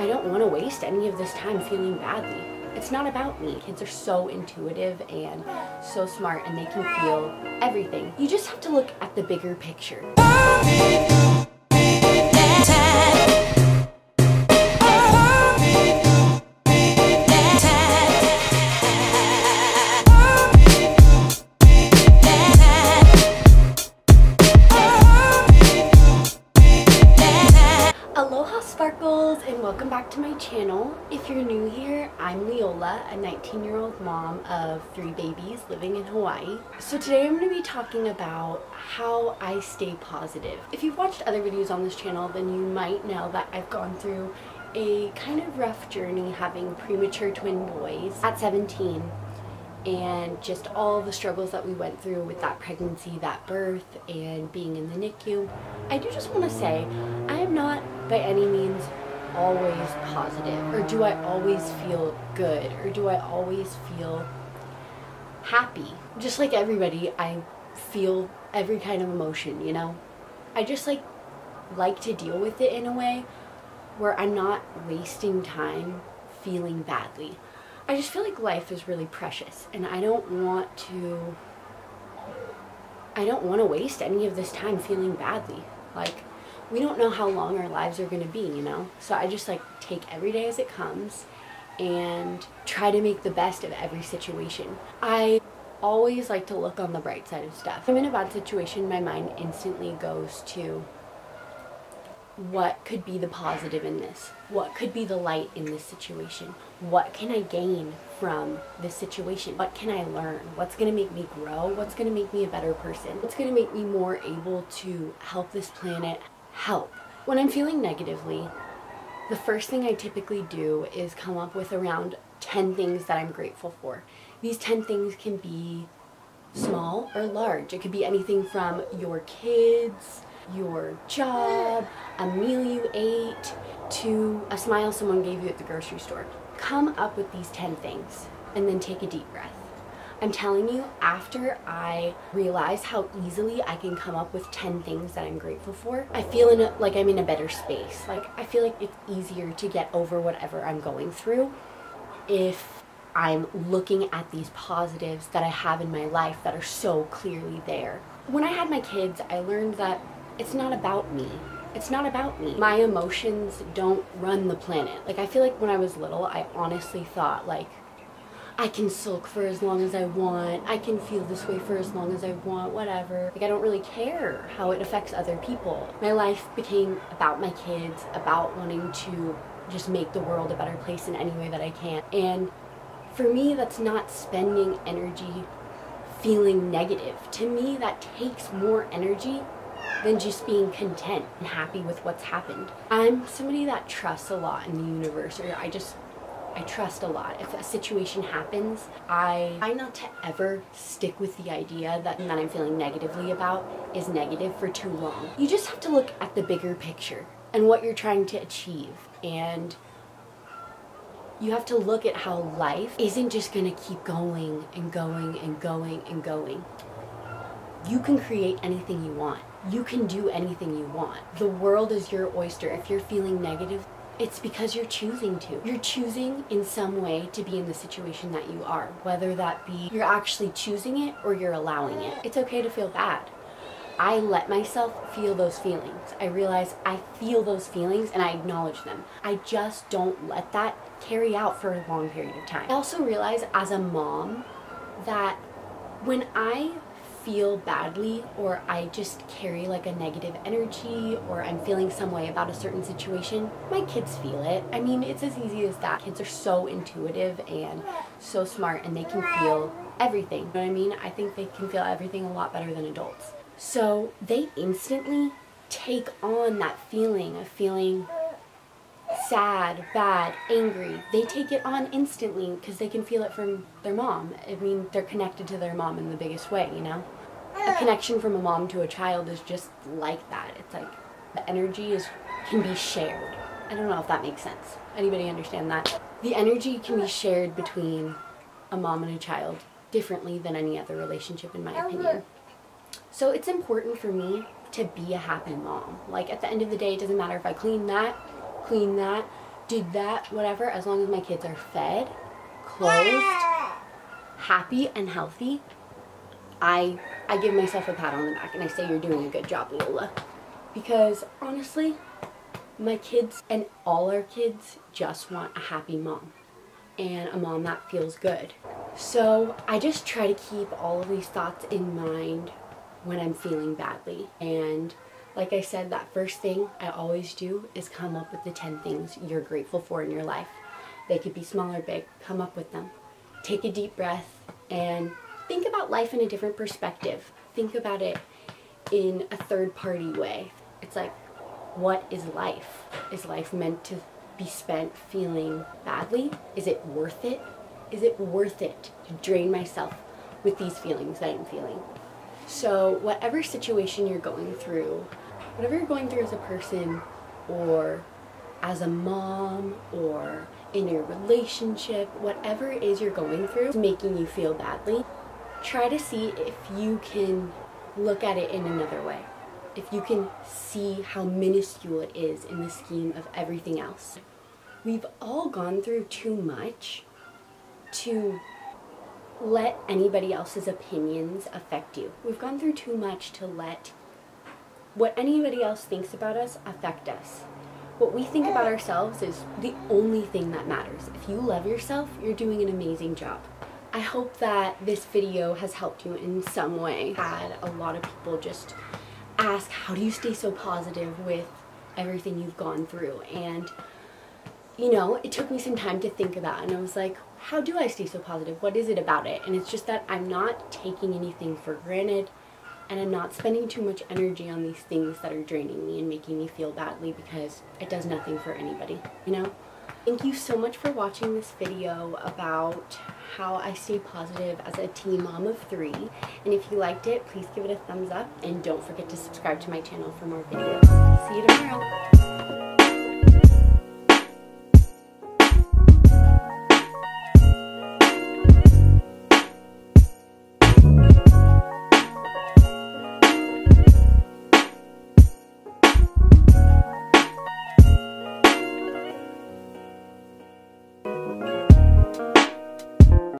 I don't want to waste any of this time feeling badly. It's not about me. Kids are so intuitive and so smart, and they can feel everything. You just have to look at the bigger picture. Aloha sparkles, and welcome back to my channel. If you're new here, I'm Leola, a 19-year-old mom of 3 babies living in Hawaii. So today I'm going to be talking about how I stay positive. If you've watched other videos on this channel, then you might know that I've gone through a kind of rough journey having premature twin boys at 17. And just all the struggles that we went through with that pregnancy, that birth, and being in the NICU. I do just want to say, I am not by any means always positive, or do I always feel good, or do I always feel happy. Just like everybody, I feel every kind of emotion, you know? I just like to deal with it in a way where I'm not wasting time feeling badly. I just feel like life is really precious, and I don't want to waste any of this time feeling badly. Like, we don't know how long our lives are going to be, you know? So I just take every day as it comes and try to make the best of every situation. I always like to look on the bright side of stuff. If I'm in a bad situation, my mind instantly goes to what could be the positive in this? What could be the light in this situation? What can I gain from this situation? What can I learn? What's going to make me grow? What's going to make me a better person? What's going to make me more able to help this planet help? When I'm feeling negatively, the first thing I typically do is come up with around 10 things that I'm grateful for. These 10 things can be small or large. It could be anything from your kids, your job, a meal you ate, to a smile someone gave you at the grocery store. Come up with these 10 things and then take a deep breath. I'm telling you, after I realize how easily I can come up with 10 things that I'm grateful for, I feel like I'm in a better space. I feel like it's easier to get over whatever I'm going through if I'm looking at these positives that I have in my life that are so clearly there. When I had my kids, I learned that it's not about me. It's not about me. My emotions don't run the planet. I feel like when I was little, I honestly thought, I can sulk for as long as I want. I can feel this way for as long as I want, whatever. I don't really care how it affects other people. My life became about my kids, about wanting to just make the world a better place in any way that I can. And for me, that's not spending energy feeling negative. To me, that takes more energy than just being content and happy with what's happened. I'm somebody that trusts a lot in the universe, or I trust a lot. If a situation happens, I try not to ever stick with the idea that I'm feeling negatively about is negative for too long. You just have to look at the bigger picture and what you're trying to achieve, and you have to look at how life isn't just gonna keep going and going and going and going. You can create anything you want. You can do anything you want. The world is your oyster. If you're feeling negative, it's because you're choosing to. You're choosing in some way to be in the situation that you are, whether that be you're actually choosing it or you're allowing it. It's okay to feel bad. I let myself feel those feelings. I realize I feel those feelings and I acknowledge them. I just don't let that carry out for a long period of time. I also realize as a mom that when I feel badly, or I just carry a negative energy, or I'm feeling some way about a certain situation, my kids feel it. I mean, it's as easy as that. Kids are so intuitive and so smart, and they can feel everything. You know what I mean? I think they can feel everything a lot better than adults. So they instantly take on that feeling of feeling sad, bad, angry. They take it on instantly because they can feel it from their mom. I mean, they're connected to their mom in the biggest way, you know? A connection from a mom to a child is just like that. It's the energy can be shared. I don't know if that makes sense. Anybody understand that? The energy can be shared between a mom and a child differently than any other relationship, in my opinion. So it's important for me to be a happy mom. At the end of the day, it doesn't matter if I clean that, did that, whatever, as long as my kids are fed, clothed, happy, and healthy, I give myself a pat on the back and I say, you're doing a good job, Lola. Because honestly, my kids and all our kids just want a happy mom and a mom that feels good. So I just try to keep all of these thoughts in mind when I'm feeling badly. And like I said, that first thing I always do is come up with the 10 things you're grateful for in your life. They could be small or big. Come up with them. Take a deep breath and think about life in a different perspective. Think about it in a third-party way. It's like, what is life? Is life meant to be spent feeling badly? Is it worth it? Is it worth it to drain myself with these feelings that I'm feeling? So whatever situation you're going through, whatever you're going through as a person or as a mom or in your relationship, whatever it is you're going through is making you feel badly, try to see if you can look at it in another way. If you can see how minuscule it is in the scheme of everything else. We've all gone through too much to let anybody else's opinions affect you. We've gone through too much to let what anybody else thinks about us affect us. What we think about ourselves is the only thing that matters. If you love yourself, you're doing an amazing job. I hope that this video has helped you in some way. Had a lot of people just ask, how do you stay so positive with everything you've gone through? And you know, it took me some time to think about it, and I was like, how do I stay so positive? What is it about it? And it's just that I'm not taking anything for granted, and I'm not spending too much energy on these things that are draining me and making me feel badly, because it does nothing for anybody, you know? Thank you so much for watching this video about how I stay positive as a teen mom of 3. And if you liked it, please give it a thumbs up, and don't forget to subscribe to my channel for more videos. See you tomorrow.